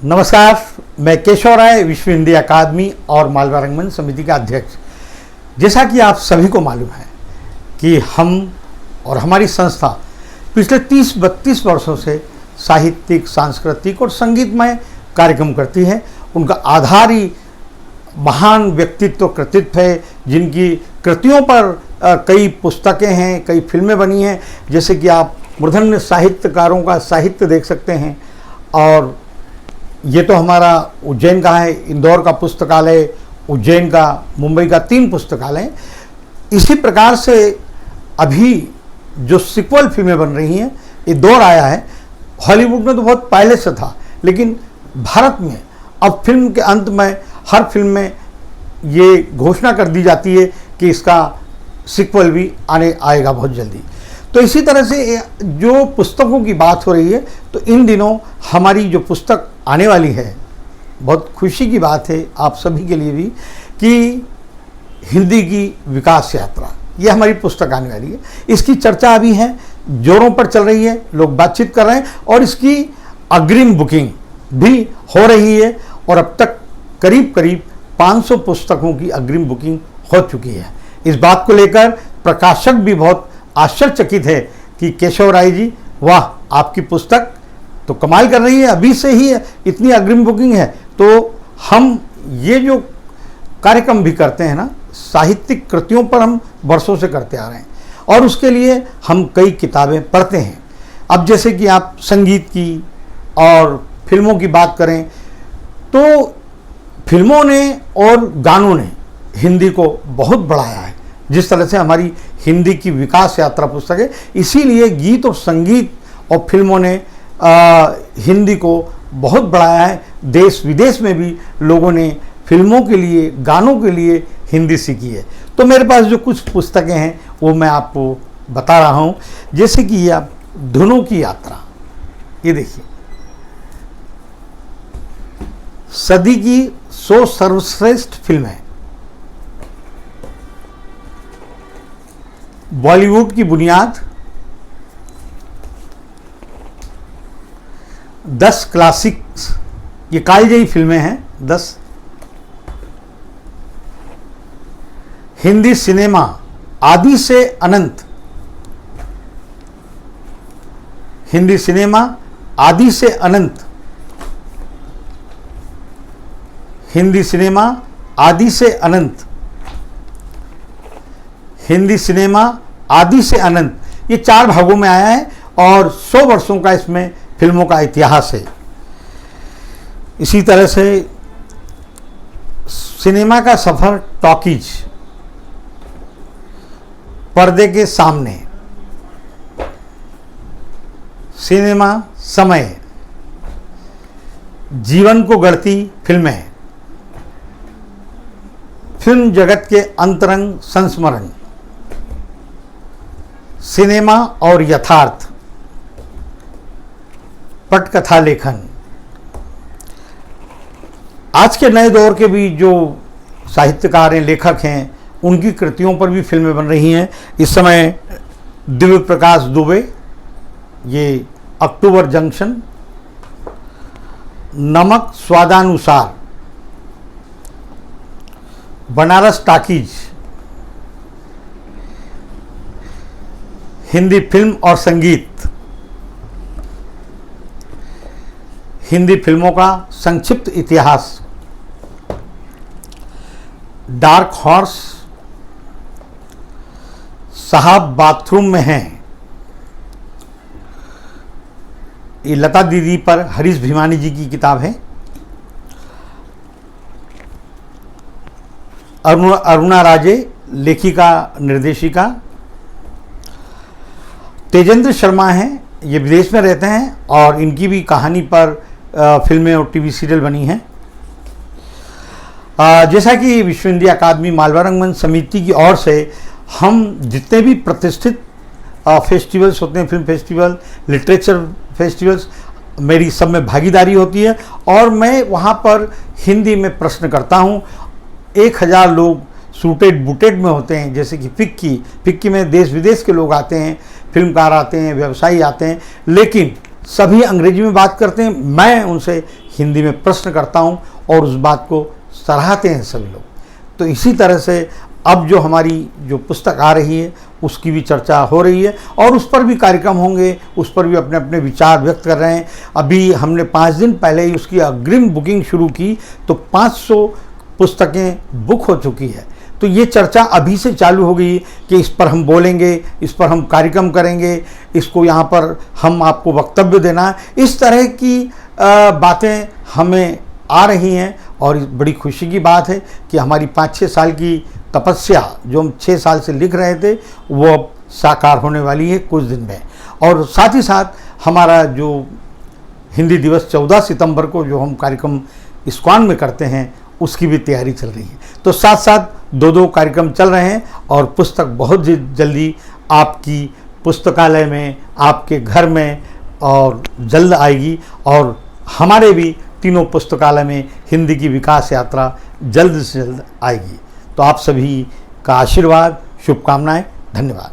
नमस्कार, मैं केशव राय, विश्व हिंदी अकादमी और मालवा रंगमंच समिति का अध्यक्ष। जैसा कि आप सभी को मालूम है कि हम और हमारी संस्था पिछले 30-32 वर्षों से साहित्यिक, सांस्कृतिक और संगीतमय कार्यक्रम करती है। उनका आधार ही महान व्यक्तित्व, कृतित्व है, जिनकी कृतियों पर कई पुस्तकें हैं, कई फिल्में बनी हैं। जैसे कि आप मूर्धन्य साहित्यकारों का साहित्य देख सकते हैं। और ये तो हमारा उज्जैन का है, इंदौर का पुस्तकालय, उज्जैन का, मुंबई का 3 पुस्तकालय। इसी प्रकार से अभी जो सिक्वल फिल्में बन रही हैं, ये दौर आया है। हॉलीवुड में तो बहुत पहले से था, लेकिन भारत में अब फिल्म के अंत में हर फिल्म में ये घोषणा कर दी जाती है कि इसका सिक्वल भी आएगा बहुत जल्दी। तो इसी तरह से जो पुस्तकों की बात हो रही है, तो इन दिनों हमारी जो पुस्तक आने वाली है, बहुत खुशी की बात है आप सभी के लिए भी, कि हिंदी की विकास यात्रा, ये हमारी पुस्तक आने वाली है। इसकी चर्चा अभी है, जोरों पर चल रही है, लोग बातचीत कर रहे हैं और इसकी अग्रिम बुकिंग भी हो रही है। और अब तक करीब 500 पुस्तकों की अग्रिम बुकिंग हो चुकी है। इस बात को लेकर प्रकाशक भी बहुत आश्चर्यचकित है कि केशव राय जी, वाह, आपकी पुस्तक तो कमाल कर रही है, अभी से ही इतनी अग्रिम बुकिंग है। तो हम ये जो कार्यक्रम भी करते हैं ना, साहित्यिक कृतियों पर हम वर्षों से करते आ रहे हैं और उसके लिए हम कई किताबें पढ़ते हैं। अब जैसे कि आप संगीत की और फिल्मों की बात करें, तो फिल्मों ने और गानों ने हिंदी को बहुत बढ़ाया है। जिस तरह से हमारी हिंदी की विकास यात्रा पुस्तक है, इसीलिए गीत और संगीत और फिल्मों ने हिंदी को बहुत बढ़ाया है। देश विदेश में भी लोगों ने फिल्मों के लिए, गानों के लिए हिंदी सीखी है। तो मेरे पास जो कुछ पुस्तकें हैं वो मैं आपको बता रहा हूँ। जैसे कि ये आप धुनों की यात्रा, ये देखिए, सदी की 100 सर्वश्रेष्ठ फिल्में, बॉलीवुड की बुनियाद, 10 क्लासिक्स, ये कालजयी फिल्में हैं 10। हिंदी सिनेमा आदि से अनंत, हिंदी सिनेमा आदि से अनंत, हिंदी सिनेमा आदि से अनंत, हिंदी सिनेमा आदि से अनंत, ये 4 भागों में आया है और 100 वर्षों का इसमें फिल्मों का इतिहास है। इसी तरह से सिनेमा का सफर, टॉकीज, पर्दे के सामने, सिनेमा समय, जीवन को गढ़ती फिल्में, फिल्म जगत के अंतरंग संस्मरण, सिनेमा और यथार्थ, पटकथा लेखन। आज के नए दौर के भी जो साहित्यकार हैं, लेखक हैं, उनकी कृतियों पर भी फिल्में बन रही हैं। इस समय दिव्य प्रकाश दुबे, ये अक्टूबर जंक्शन, नमक स्वादानुसार, बनारस टाकीज, हिंदी फिल्म और संगीत, हिंदी फिल्मों का संक्षिप्त इतिहास, डार्क हॉर्स, साहब बाथरूम में हैं, ये लता दीदी पर हरीश भिमानी जी की किताब है। अरुणा राजे, लेखिका निर्देशिका। तेजेंद्र शर्मा हैं, ये विदेश में रहते हैं और इनकी भी कहानी पर फिल्में और टीवी सीरियल बनी हैं। जैसा कि विश्व हिंदी अकादमी मालवा रंगमंच समिति की ओर से हम जितने भी प्रतिष्ठित फेस्टिवल्स होते हैं, फिल्म फेस्टिवल, लिटरेचर फेस्टिवल्स, मेरी सब में भागीदारी होती है और मैं वहाँ पर हिंदी में प्रश्न करता हूँ। 1000 लोग सूटेड बूटेड में होते हैं। जैसे कि फिक्की में देश विदेश के लोग आते हैं, फिल्मकार आते हैं, व्यवसायी आते हैं, लेकिन सभी अंग्रेजी में बात करते हैं। मैं उनसे हिंदी में प्रश्न करता हूँ और उस बात को सराहते हैं सभी लोग। तो इसी तरह से अब जो हमारी जो पुस्तक आ रही है उसकी भी चर्चा हो रही है और उस पर भी कार्यक्रम होंगे, उस पर भी अपने अपने विचार व्यक्त कर रहे हैं। अभी हमने 5 दिन पहले ही उसकी अग्रिम बुकिंग शुरू की तो 500 पुस्तकें बुक हो चुकी है। तो ये चर्चा अभी से चालू हो गई कि इस पर हम बोलेंगे, इस पर हम कार्यक्रम करेंगे, इसको यहाँ पर हम आपको वक्तव्य देना, इस तरह की बातें हमें आ रही हैं। और बड़ी खुशी की बात है कि हमारी 5-6 साल की तपस्या जो हम 6 साल से लिख रहे थे वो अब साकार होने वाली है कुछ दिन में। और साथ ही साथ हमारा जो हिंदी दिवस 14 सितंबर को जो हम कार्यक्रम इस्कॉन में करते हैं उसकी भी तैयारी चल रही है। तो साथ साथ 2-2 कार्यक्रम चल रहे हैं और पुस्तक बहुत जल्दी आपकी पुस्तकालय में, आपके घर में और जल्द आएगी। और हमारे भी तीनों पुस्तकालय में हिंदी की विकास यात्रा जल्द से जल्द आएगी। तो आप सभी का आशीर्वाद, शुभकामनाएं, धन्यवाद।